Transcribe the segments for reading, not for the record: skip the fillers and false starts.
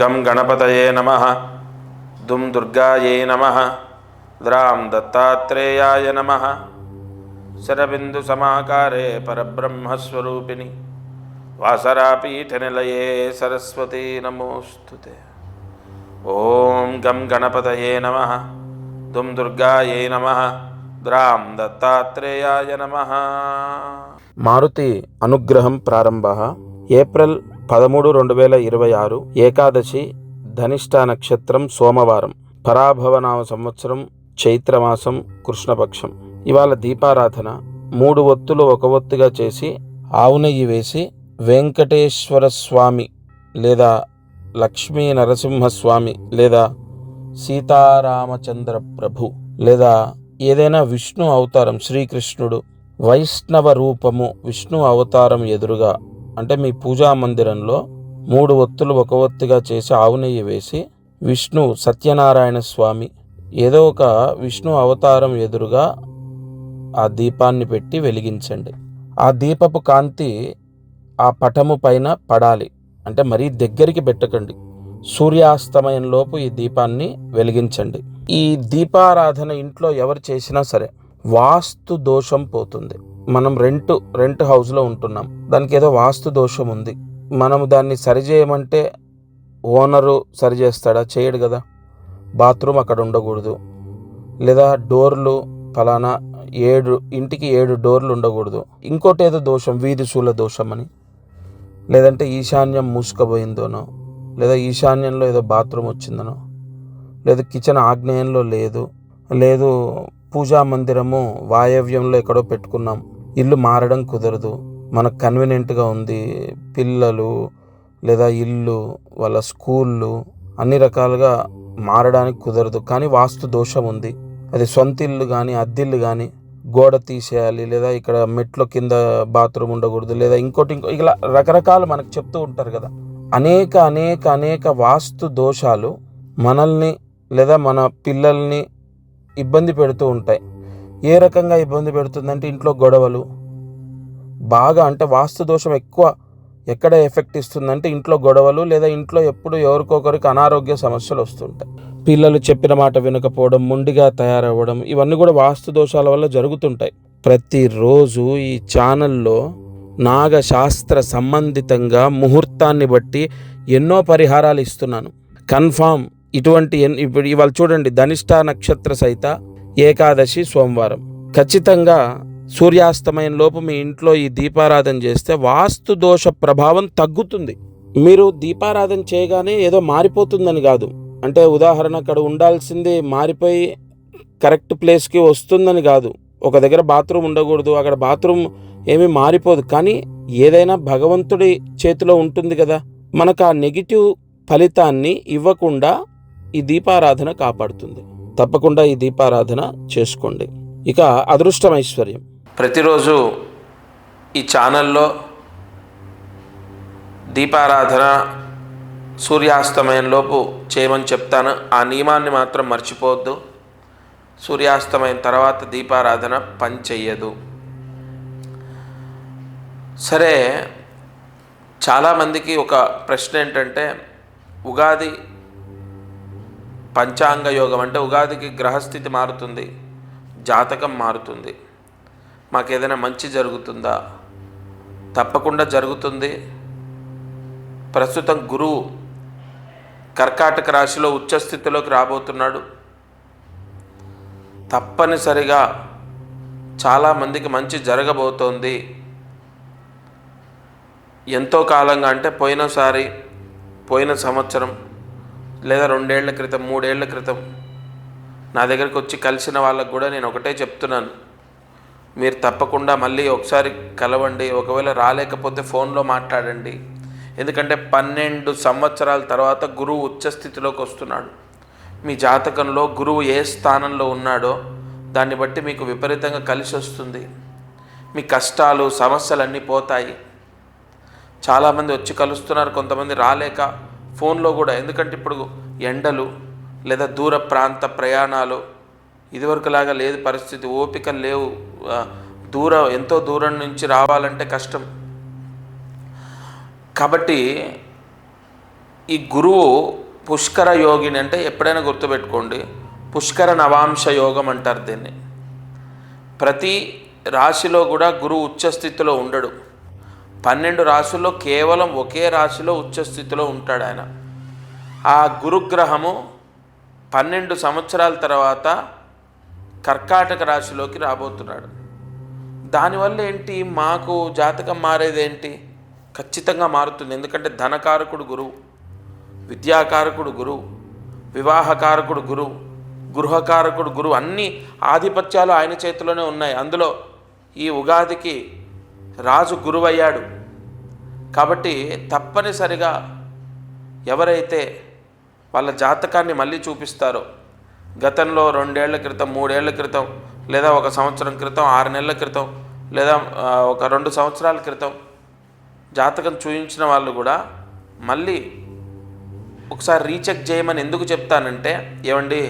గం గణపతయే నమః. దుం దుర్గాయై నమః. ద్రాం దత్తాత్రేయాయ నమః. శరబిందు సమాకారే పరబ్రహ్మస్వరూపిణి వాసరాపీఠనిలయే సరస్వతీ నమోస్తుతే. ఓం గం గణపతయే నమః. దుం దుర్గాయై నమః. ద్రాం దత్తాత్రేయాయ నమః. మారుతి అనుగ్రహం ప్రారంభ. ఏప్రిల్ 13, 2026 ఏకాదశి, ధనిష్ఠా నక్షత్రం, సోమవారం, పరాభవనామ సంవత్సరం, చైత్రమాసం, కృష్ణపక్షం. ఇవాళ దీపారాధన 3 ఒత్తులు 1 ఒత్తుగా చేసి ఆవు నెయ్యి వేసి వెంకటేశ్వర స్వామి లేదా లక్ష్మీ నరసింహస్వామి లేదా సీతారామచంద్ర ప్రభు లేదా ఏదైనా విష్ణు అవతారం, శ్రీకృష్ణుడు వైష్ణవ రూపము విష్ణు అవతారం ఎదురుగా అంటే మీ పూజా మందిరంలో 3 ఒత్తులు 1 ఒత్తుగా చేసి ఆవు నెయ్యి వేసి విష్ణు సత్యనారాయణ స్వామి ఏదో ఒక విష్ణు అవతారం ఎదురుగా ఆ దీపాన్ని పెట్టి వెలిగించండి. ఆ దీపపు కాంతి ఆ పటము పైన పడాలి. అంటే మరీ దగ్గరికి పెట్టకండి. సూర్యాస్తమయంలోపు ఈ దీపాన్ని వెలిగించండి. ఈ దీపారాధన ఇంట్లో ఎవరు చేసినా సరే వాస్తు దోషం పోతుంది. మనం రెంట్ హౌస్లో ఉంటున్నాం, దానికి ఏదో వాస్తు దోషం ఉంది, మనము దాన్ని సరిచేయమంటే ఓనరు సరిచేస్తాడా? చేయడు కదా. బాత్రూమ్ అక్కడ ఉండకూడదు, లేదా డోర్లు ఫలానా ఇంటికి 7 డోర్లు ఉండకూడదు, ఇంకోటి ఏదో దోషం, వీధి శూల దోషం అని, లేదంటే ఈశాన్యం మూసుకుపోయిందోనో, లేదా ఈశాన్యంలో ఏదో బాత్రూమ్ వచ్చిందనో, లేదు కిచెన్ ఆగ్నేయంలో లేదు పూజా మందిరము వాయవ్యంలో ఎక్కడో పెట్టుకున్నాం, ఇల్లు మారడం కుదరదు, మనకు కన్వీనియంట్గా ఉంది, పిల్లలు లేదా ఇల్లు వాళ్ళ స్కూళ్ళు అన్ని రకాలుగా మారడానికి కుదరదు, కానీ వాస్తు దోషం ఉంది, అది సొంత ఇల్లు కానీ అద్దిల్లు కానీ గోడ తీసేయాలి, లేదా ఇక్కడ మెట్ల కింద బాత్రూమ్ ఉండకూడదు, లేదా ఇంకోటి ఇలా రకరకాలు మనకు చెప్తూ ఉంటారు కదా. అనేక వాస్తు దోషాలు మనల్ని లేదా మన పిల్లల్ని ఇబ్బంది పెడుతూ ఉంటాయి. ఏ రకంగా ఇబ్బంది పెడుతుందంటే ఇంట్లో గొడవలు బాగా, అంటే వాస్తు దోషం ఎక్కువ ఎక్కడ ఎఫెక్ట్ ఇస్తుందంటే ఇంట్లో గొడవలు, లేదా ఇంట్లో ఎప్పుడు ఎవరికొకరికి అనారోగ్య సమస్యలు వస్తుంటాయి. పిల్లలు చెప్పిన మాట వినకపోవడం, మొండిగా తయారవ్వడం, ఇవన్నీ కూడా వాస్తు దోషాల వల్ల జరుగుతుంటాయి. ప్రతిరోజు ఈ ఛానల్లో నాగశాస్త్ర సంబంధితంగా ముహూర్తాన్ని బట్టి ఎన్నో పరిహారాలు ఇస్తున్నాను. కన్ఫామ్ ఇటువంటి ఇప్పుడు ఇవాళ చూడండి, ధనిష్ఠా నక్షత్ర సహిత ఏకాదశి సోమవారం, ఖచ్చితంగా సూర్యాస్తమయం లోపు మీ ఇంట్లో ఈ దీపారాధన చేస్తే వాస్తు దోష ప్రభావం తగ్గుతుంది. మీరు దీపారాధన చేయగానే ఏదో మారిపోతుందని కాదు, అంటే ఉదాహరణ అక్కడ ఉండాల్సింది మారిపోయి కరెక్ట్ ప్లేస్కి వస్తుందని కాదు. ఒక దగ్గర బాత్రూమ్ ఉండకూడదు, అక్కడ బాత్రూమ్ ఏమీ మారిపోదు, కానీ ఏదైనా భగవంతుడి చేతిలో ఉంటుంది కదా. మనకు ఆ నెగిటివ్ ఫలితాన్ని ఇవ్వకుండా ఈ దీపారాధన కాపాడుతుంది. తప్పకుండా ఈ దీపారాధన చేసుకోండి. ఇక అదృష్టం, ఐశ్వర్యం. ప్రతిరోజు ఈ ఛానల్లో దీపారాధన సూర్యాస్తమయంలోపు చేయమని చెప్తాను. ఆ నియమాన్ని మాత్రం మర్చిపోవద్దు. సూర్యాస్తమయం తర్వాత దీపారాధన పని చెయ్యదు. సరే, చాలామందికి ఒక ప్రశ్న ఏంటంటే, ఉగాది పంచాంగ యోగం అంటే ఉగాదికి గ్రహస్థితి మారుతుంది, జాతకం మారుతుంది, మాకు ఏదైనా మంచి జరుగుతుందా? తప్పకుండా జరుగుతుంది. ప్రస్తుతం గురువు కర్కాటక రాశిలో ఉచ్చస్థితిలోకి రాబోతున్నాడు. తప్పనిసరిగా చాలామందికి మంచి జరగబోతోంది. ఎంతో కాలంగా, అంటే పోయిన సంవత్సరం లేదా 2 ఏళ్ల క్రితం 3 ఏళ్ల క్రితం నా దగ్గరికి వచ్చి కలిసిన వాళ్ళకు కూడా నేను ఒకటే చెప్తున్నాను, మీరు తప్పకుండా మళ్ళీ ఒకసారి కలవండి. ఒకవేళ రాలేకపోతే ఫోన్లో మాట్లాడండి. ఎందుకంటే 12 సంవత్సరాల తర్వాత గురువు ఉచ్చస్థితిలోకి వస్తున్నాడు. మీ జాతకంలో గురువు ఏ స్థానంలో ఉన్నాడో దాన్ని బట్టి మీకు విపరీతంగా కలిసి వస్తుంది. మీ కష్టాలు సమస్యలన్నీ పోతాయి. చాలామంది వచ్చి కలుస్తున్నారు, కొంతమంది రాలేక ఫోన్లో కూడా. ఎందుకంటే ఇప్పుడు ఎండలు లేదా దూర ప్రాంత ప్రయాణాలు ఇదివరకులాగా లేదు పరిస్థితి, ఓపికలు లేవు. ఎంతో దూరం నుంచి రావాలంటే కష్టం. కాబట్టి ఈ గురువు పుష్కర యోగిని అంటే ఎప్పుడైనా గుర్తుపెట్టుకోండి, పుష్కర నవాంశ యోగం అంటారు దీన్ని. ప్రతి రాశిలో కూడా గురువు ఉచ్చస్థితిలో ఉండడు. 12 రాశుల్లో కేవలం ఒకే రాశిలో ఉచ్చస్థితిలో ఉంటాడు ఆయన. ఆ గురుగ్రహము 12 సంవత్సరాల తర్వాత కర్కాటక రాశిలోకి రాబోతున్నాడు. దానివల్ల ఏంటి, మాకు జాతకం మారేదేంటి? ఖచ్చితంగా మారుతుంది. ఎందుకంటే ధనకారకుడు గురువు, విద్యాకారకుడు గురువు, వివాహకారకుడు గురువు, గృహకారకుడు గురువు, అన్ని ఆధిపత్యాలు ఆయన చేతిలోనే ఉన్నాయి. అందులో ఈ ఉగాదికి రాజు గురువయ్యాడు. కాబట్టి తప్పనిసరిగా ఎవరైతే వాళ్ళ జాతకాన్ని మళ్ళీ చూపిస్తారో, గతంలో 2 ఏళ్ల క్రితం, 3 ఏళ్ల క్రితం, లేదా 1 సంవత్సరం క్రితం, 6 నెలల క్రితం, లేదా ఒక 2 సంవత్సరాల క్రితం జాతకం చూపించిన వాళ్ళు కూడా మళ్ళీ ఒకసారి రీచెక్ చేయమని ఎందుకు చెప్తానంటే, ఏమండి,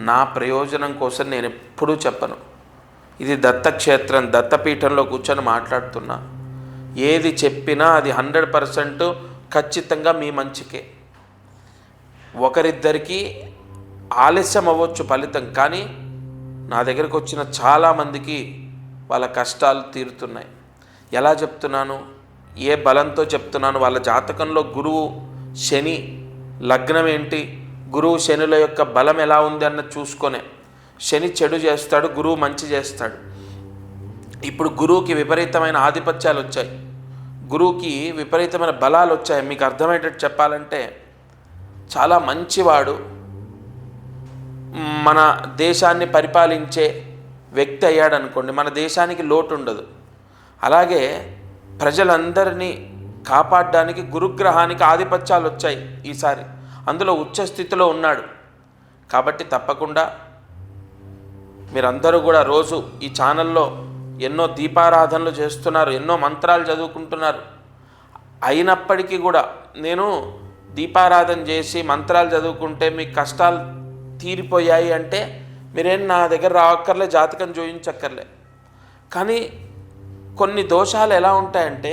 నా ప్రయోజనం కోసం నేను ఎప్పుడూ చెప్పను. ఇది దత్తక్షేత్రం, దత్తపీఠంలో కూర్చొని మాట్లాడుతున్నా. ఏది చెప్పినా అది 100% ఖచ్చితంగా మీ మంచికే. ఒకరిద్దరికి ఆలస్యం అవ్వచ్చు ఫలితం, కానీ నా దగ్గరికి వచ్చిన చాలామందికి వాళ్ళ కష్టాలు తీరుతున్నాయి. ఎలా చెప్తున్నాను, ఏ బలంతో చెప్తున్నాను? వాళ్ళ జాతకంలో గురువు శని లగ్నం ఏంటి, గురువు శనుల యొక్క బలం ఎలా ఉంది అన్నది చూసుకొనే. శని చెడు చేస్తాడు, గురువు మంచి చేస్తాడు. ఇప్పుడు గురువుకి విపరీతమైన ఆధిపత్యాలు వచ్చాయి, గురువుకి విపరీతమైన బలాలు వచ్చాయి. మీకు అర్థమయ్యేటట్టు చెప్పాలంటే, చాలా మంచివాడు, మన దేశాన్ని పరిపాలించే వ్యక్తి అయ్యాడు అనుకోండి, మన దేశానికి లోటు ఉండదు. అలాగే ప్రజలందరినీ కాపాడడానికి గురుగ్రహానికి ఆధిపత్యాలు వచ్చాయి ఈసారి, అందులో ఉచ్చస్థితిలో ఉన్నాడు. కాబట్టి తప్పకుండా మీరందరూ కూడా రోజు ఈ ఛానల్లో ఎన్నో దీపారాధనలు చేస్తున్నారు, ఎన్నో మంత్రాలు చదువుకుంటున్నారు. అయినప్పటికీ కూడా నేను దీపారాధన చేసి మంత్రాలు చదువుకుంటే మీ కష్టాలు తీరిపోయాయి అంటే మీరేం నా దగ్గర రావక్కర్లే, జాతకం చూపించక్కర్లే. కానీ కొన్ని దోషాలు ఎలా ఉంటాయంటే,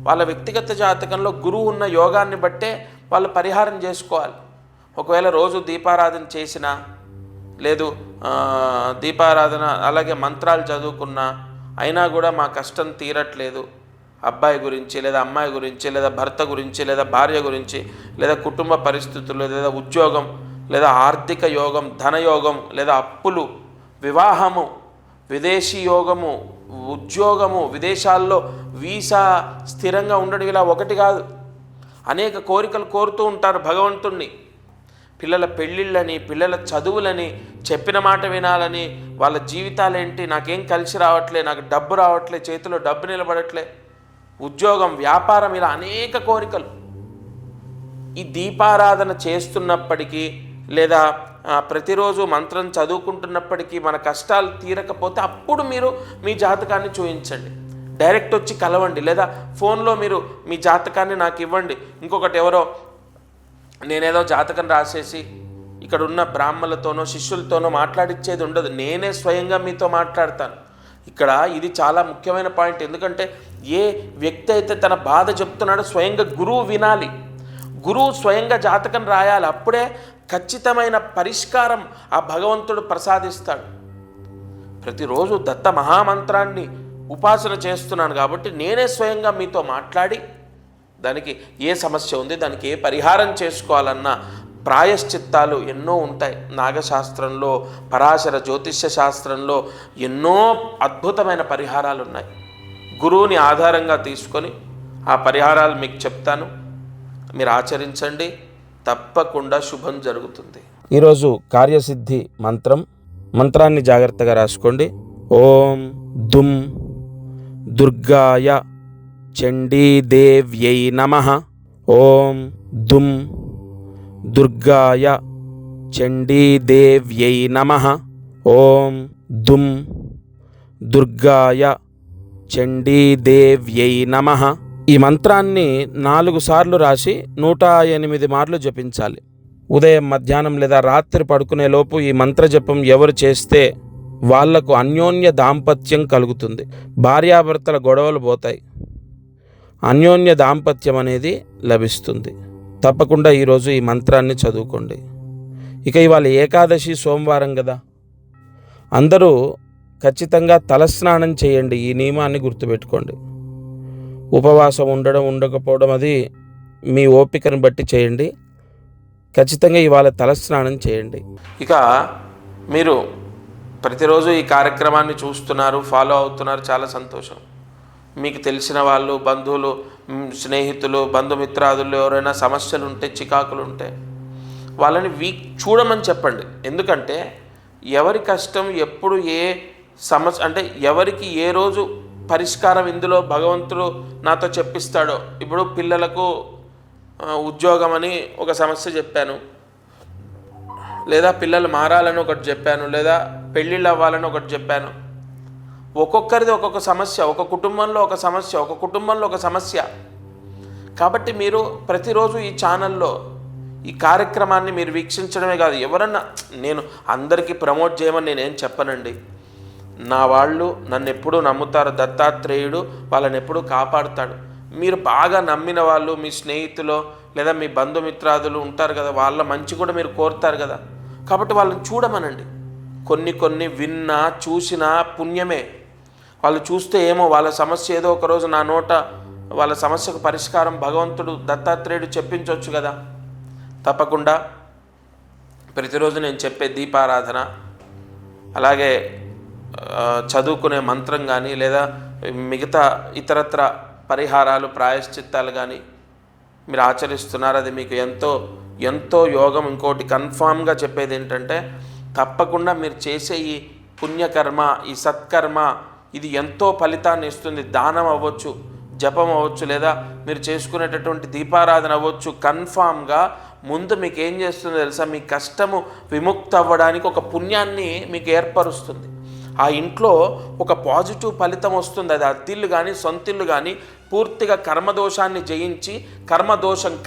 వాళ్ళ వ్యక్తిగత జాతకంలో గురువు ఉన్న యోగాన్ని బట్టే వాళ్ళు పరిహారం చేసుకోవాలి. ఒకవేళ రోజు దీపారాధన చేసినా, లేదు దీపారాధన అలాగే మంత్రాలు చదువుకున్నా, అయినా కూడా మా కష్టం తీరట్లేదు, అబ్బాయి గురించి లేదా అమ్మాయి గురించి లేదా భర్త గురించి లేదా భార్య గురించి లేదా కుటుంబ పరిస్థితులు లేదా ఉద్యోగం లేదా ఆర్థిక యోగం, ధనయోగం లేదా అప్పులు, వివాహము, విదేశీ యోగము, ఉద్యోగము, విదేశాల్లో వీసా స్థిరంగా ఉండడం, ఇలా ఒకటి కాదు అనేక కోరికలు కోరుతూ ఉంటారు భగవంతుణ్ణి. పిల్లల పెళ్ళిళ్ళని, పిల్లల చదువులని, చెప్పిన మాట వినాలని, వాళ్ళ జీవితాలేంటి, నాకేం కలిసి రావట్లే, నాకు డబ్బు రావట్లే, చేతిలో డబ్బు నిలబడట్లే, ఉద్యోగం, వ్యాపారం, ఇలా అనేక కోరికలు. ఈ దీపారాధన చేస్తున్నప్పటికీ లేదా ప్రతిరోజు మంత్రం చదువుకుంటున్నప్పటికీ మన కష్టాలు తీరకపోతే అప్పుడు మీరు మీ జాతకాన్ని చూపించండి, డైరెక్ట్ వచ్చి కలవండి, లేదా ఫోన్లో మీరు మీ జాతకాన్ని నాకు ఇవ్వండి. ఇంకొకటి, ఎవరో నేనేదో జాతకం రాసేసి ఇక్కడ ఉన్న బ్రాహ్మణులతోనో శిష్యులతోనో మాట్లాడిచ్చేది ఉండదు. నేనే స్వయంగా మీతో మాట్లాడతాను. ఇక్కడ ఇది చాలా ముఖ్యమైన పాయింట్. ఎందుకంటే ఏ వ్యక్తి అయితే తన బాధ చెప్తున్నాడో స్వయంగా గురువు వినాలి, గురువు స్వయంగా జాతకం రాయాలి. అప్పుడే ఖచ్చితమైన పరిష్కారం ఆ భగవంతుడు ప్రసాదిస్తాడు. ప్రతిరోజు దత్త మహామంత్రాన్ని ఉపాసన చేస్తున్నాను కాబట్టి నేనే స్వయంగా మీతో మాట్లాడి దానికి ఏ సమస్య ఉంది, దానికి ఏ పరిహారం చేసుకోవాలన్న ప్రాయశ్చిత్తాలు ఎన్నో ఉంటాయి. నాగశాస్త్రంలో, పరాశర జ్యోతిష్య శాస్త్రంలో ఎన్నో అద్భుతమైన పరిహారాలు ఉన్నాయి. గురువుని ఆధారంగా తీసుకొని ఆ పరిహారాలు మీకు చెప్తాను, మీరు ఆచరించండి, తప్పకుండా శుభం జరుగుతుంది. ఈరోజు కార్యసిద్ధి మంత్రాన్ని జాగ్రత్తగా రాసుకోండి. ఓం దుం దుర్గాయ చండీదేవ్యై నమః. ఓం దుం దుర్గాయ చండీదేవ్యై నమః. ఓం దుం దుర్గాయ చండీదేవ్యై నమః. ఈ మంత్రాన్ని 4 సార్లు రాసి 108 మార్లు జపించాలి. ఉదయం, మధ్యాహ్నం లేదా రాత్రి పడుకునే లోపు ఈ మంత్ర జపం ఎవరు చేస్తే వాళ్లకు అన్యోన్య దాంపత్యం కలుగుతుంది. భార్యాభర్తల గొడవలు పోతాయి, అన్యోన్య దాంపత్యం అనేది లభిస్తుంది. తప్పకుండా ఈరోజు ఈ మంత్రాన్ని చదువుకోండి. ఇక ఇవాళ ఏకాదశి సోమవారం కదా, అందరూ ఖచ్చితంగా తలస్నానం చేయండి. ఈ నియమాన్ని గుర్తుపెట్టుకోండి. ఉపవాసం ఉండడం ఉండకపోవడం అది మీ ఓపికను బట్టి చేయండి. ఖచ్చితంగా ఇవాళ తలస్నానం చేయండి. ఇక మీరు ప్రతిరోజు ఈ కార్యక్రమాన్ని చూస్తున్నారు, ఫాలో అవుతున్నారు, చాలా సంతోషం. మీకు తెలిసిన వాళ్ళు, బంధువులు, స్నేహితులు, బంధుమిత్రాదులు ఎవరైనా సమస్యలు ఉంటే, చికాకులు ఉంటే వాళ్ళని చూడమని చెప్పండి. ఎందుకంటే ఎవరి కష్టం ఎప్పుడు ఏ సమస్య అంటే ఎవరికి ఏ రోజు పరిష్కారం ఇందులో భగవంతుడు నాతో చెప్పిస్తాడో. ఇప్పుడు పిల్లలకు ఉద్యోగం అని ఒక సమస్య చెప్పాను, లేదా పిల్లలు మారాలని ఒకటి చెప్పాను, లేదా పెళ్ళిళ్ళు అవ్వాలని ఒకటి చెప్పాను. ఒక్కొక్కరిది ఒక్కొక్క సమస్య, ఒక కుటుంబంలో ఒక సమస్య, ఒక కుటుంబంలో ఒక సమస్య. కాబట్టి మీరు ప్రతిరోజు ఈ ఛానల్లో ఈ కార్యక్రమాన్ని మీరు వీక్షించడమే కాదు, ఎవరన్నా, నేను అందరికీ ప్రమోట్ చేయమని నేనేం చెప్పనండి. నా వాళ్ళు నన్ను ఎప్పుడూ నమ్ముతారు, దత్తాత్రేయుడు వాళ్ళని ఎప్పుడూ కాపాడుతాడు. మీరు బాగా నమ్మిన వాళ్ళు, మీ స్నేహితులు లేదా మీ బంధుమిత్రాదులు ఉంటారు కదా, వాళ్ళ మంచి కూడా మీరు కోరుతారు కదా. కాబట్టి వాళ్ళని చూడమనండి. కొన్ని విన్నా చూసినా పుణ్యమే. వాళ్ళు చూస్తే ఏమో వాళ్ళ సమస్య ఏదో ఒకరోజు నా నోట వాళ్ళ సమస్యకు పరిష్కారం భగవంతుడు దత్తాత్రేయుడు చెప్పించవచ్చు కదా. తప్పకుండా ప్రతిరోజు నేను చెప్పే దీపారాధన, అలాగే చదువుకునే మంత్రం కానీ, లేదా మిగతా ఇతరత్ర పరిహారాలు, ప్రాయశ్చిత్తాలు కానీ మీరు ఆచరిస్తున్నారు. అది మీకు ఎంతో యోగం. ఇంకోటి కన్ఫామ్గా చెప్పేది ఏంటంటే, తప్పకుండా మీరు చేసే ఈ పుణ్యకర్మ, ఈ సత్కర్మ, ఇది ఎంతో ఫలితాన్ని ఇస్తుంది. దానం అవ్వచ్చు, జపం అవ్వచ్చు, లేదా మీరు చేసుకునేటటువంటి దీపారాధన అవ్వచ్చు. కన్ఫామ్గా ముందు మీకు ఏం చేస్తుందో తెలుసా, మీ కష్టము విముక్తి అవ్వడానికి ఒక పుణ్యాన్ని మీకు ఏర్పరుస్తుంది. ఆ ఇంట్లో ఒక పాజిటివ్ ఫలితం వస్తుంది. అది అద్దిల్లు కానీ సొంతిల్లు కానీ పూర్తిగా కర్మదోషాన్ని జయించి,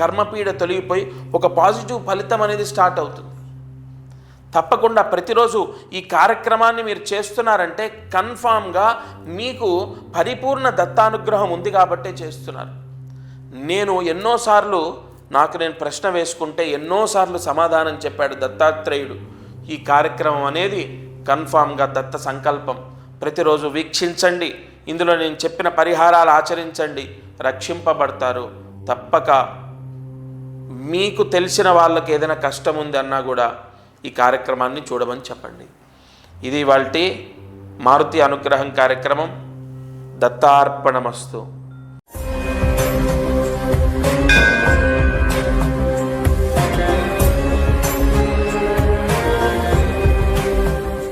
కర్మపీడ తొలగిపోయి ఒక పాజిటివ్ ఫలితం అనేది స్టార్ట్ అవుతుంది. తప్పకుండా ప్రతిరోజు ఈ కార్యక్రమాన్ని మీరు చేస్తున్నారంటే కన్ఫామ్గా మీకు పరిపూర్ణ దత్తానుగ్రహం ఉంది కాబట్టే చేస్తున్నారు. నేను ఎన్నోసార్లు నేను ప్రశ్న వేసుకుంటే ఎన్నోసార్లు సమాధానం చెప్పాడు దత్తాత్రేయుడు. ఈ కార్యక్రమం అనేది కన్ఫామ్గా దత్త సంకల్పం. ప్రతిరోజు వీక్షించండి, ఇందులో నేను చెప్పిన పరిహారాలు ఆచరించండి, రక్షింపబడతారు. తప్పక మీకు తెలిసిన వాళ్ళకి ఏదైనా కష్టం ఉంది అన్నా కూడా ఈ కార్యక్రమాన్ని చూడమని చెప్పండి. ఇది ఇవాల్టి మారుతి అనుగ్రహం కార్యక్రమం. దత్తార్పణమస్తు.